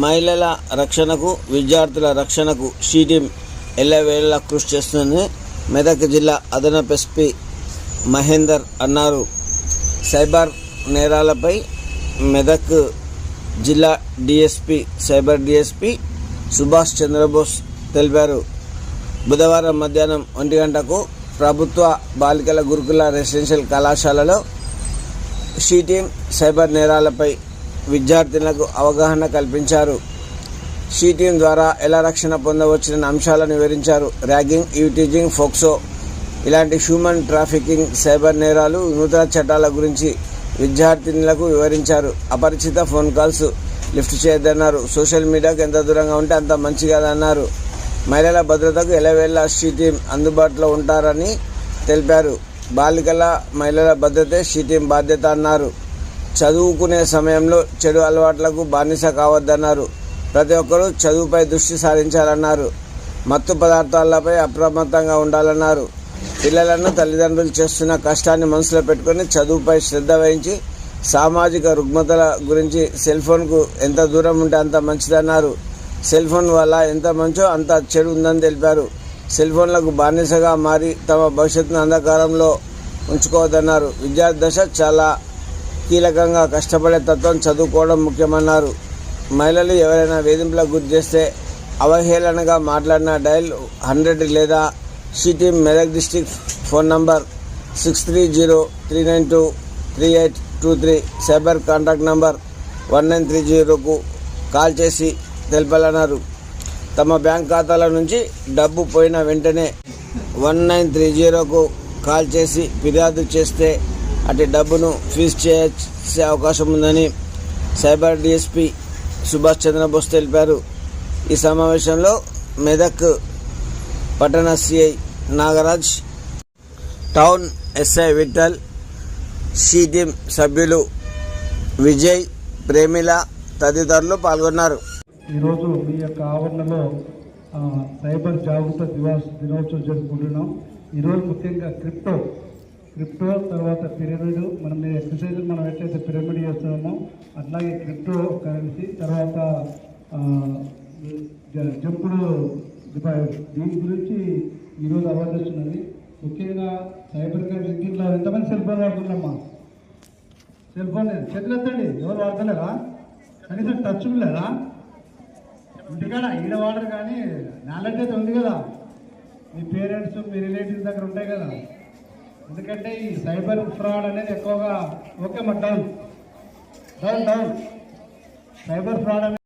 మహిళల రక్షణకు, విద్యార్థుల రక్షణకు షీ టీం ఎల్లవేళలా కృషి చేస్తుందని మెదక్ జిల్లా అదనపు ఎస్పీ మహేందర్ అన్నారు. సైబర్ నేరాలపై మెదక్ జిల్లా DSP cyber DSP Subhash Chandrabose తెలిపారు. బుధవారం మధ్యాహ్నం 1 గంటకు ప్రభుత్వ బాలికల గురుకుల రెసిడెన్షియల్ కళాశాలలో షీ టీం సైబర్ నేరాలపై విద్యార్థులకు అవగాహన కల్పించారు. షీ టీం ద్వారా ఎలా రక్షణ పొందవచ్చునన్న అంశాలను వివరించారు. ర్యాగింగ్, ఈవ్టీజింగ్, ఫోక్సో ఇలాంటి హ్యూమన్ ట్రాఫికింగ్, సైబర్ నేరాలు, నూతన చట్టాల గురించి విద్యార్థినులకు వివరించారు. అపరిచిత ఫోన్ కాల్స్ లిఫ్ట్ చేయొద్దన్నారు. సోషల్ మీడియాకు ఎంత దూరంగా ఉంటే అంత మంచిదన్నారు. మహిళల భద్రతకు ఎల్లవేళలా షీ టీం అందుబాటులో ఉంటారని తెలిపారు. బాలికల, మహిళల భద్రతే షీ టీం బాధ్యత అన్నారు. చదువుకునే సమయంలో చెడు అలవాట్లకు బానిస కావద్దన్నారు. ప్రతి ఒక్కరూ చదువుపై దృష్టి సారించాలన్నారు. మత్తు పదార్థాలపై అప్రమత్తంగా ఉండాలన్నారు. పిల్లలను తల్లిదండ్రులు చేస్తున్న కష్టాన్ని మనసులో పెట్టుకుని చదువుపై శ్రద్ధ వహించి సామాజిక రుగ్మతల గురించి సెల్ ఫోన్కు ఎంత దూరం ఉంటే అంత మంచిదన్నారు. సెల్ ఫోన్ వల్ల ఎంత మంచో అంత చెడు ఉందని తెలిపారు. సెల్ ఫోన్లకు బానిసగా మారి తమ భవిష్యత్తును అంధకారంలో ఉంచుకోవద్దన్నారు. విద్యార్థి దశ చాలా కీలకంగా, కష్టపడే తత్వం చదువుకోవడం ముఖ్యమన్నారు. మహిళలు ఎవరైనా వేధింపులకు గురి చేస్తే అవహేళనగా మాట్లాడిన డయల్ 100 లేదా she team Medak district phone number 6303923823, cyber contact number 1930కు కాల్ చేసి తెలపాలన్నారు. తమ బ్యాంక్ ఖాతాల నుంచి డబ్బు పోయిన వెంటనే 1930కు కాల్ చేసి ఫిర్యాదు చేస్తే అటు డబ్బును ఫీజు చేసే అవకాశం ఉందని సైబర్ డిఎస్పీ సుభాష్ చంద్రబోస్ తెలిపారు. ఈ సమావేశంలో మెదక్ పట్టణ CI Nagaraj, town SI Vithal, she team సభ్యులు విజయ్, ప్రేమిల తదితరులు పాల్గొన్నారు. ఈరోజు మీ యొక్క ఆవరణలో సైబర్ జాగృత దినోత్సవం జరుపుకుంటున్నాం. ఈరోజు ముఖ్యంగా క్రిప్టో తర్వాత పిరమిడ్, మనం ఎక్సర్సైజ్ మనం ఎట్లయితే పిరమిడ్ చేస్తున్నామో అట్లాగే క్రిప్టో కరెన్సీ, తర్వాత జంపుడు డిపాజిట్, దీని గురించి ఈరోజు అవేర్నెస్ ఉన్నది. ముఖ్యంగా సైబర్ క్రైమ్ ఇంట్లో ఎంతమంది సెల్ ఫోన్ వాడుతున్నామ్మా? సెల్ ఫోన్ చేతులు ఎత్తండి. ఎవరు వాడతలేరా? కనీసం టచ్ లేదా? ఇంటికాడ ఈడ వాడరు, కానీ నాలెడ్జ్ అయితే ఉంది కదా. మీ పేరెంట్స్, మీ రిలేటివ్స్ దగ్గర ఉంటాయి కదా. ఎందుకంటే ఈ సైబర్ ఫ్రాడ్ అనేది ఎక్కువగా ఓకే డౌన్ సైబర్ ఫ్రాడ్ అనేది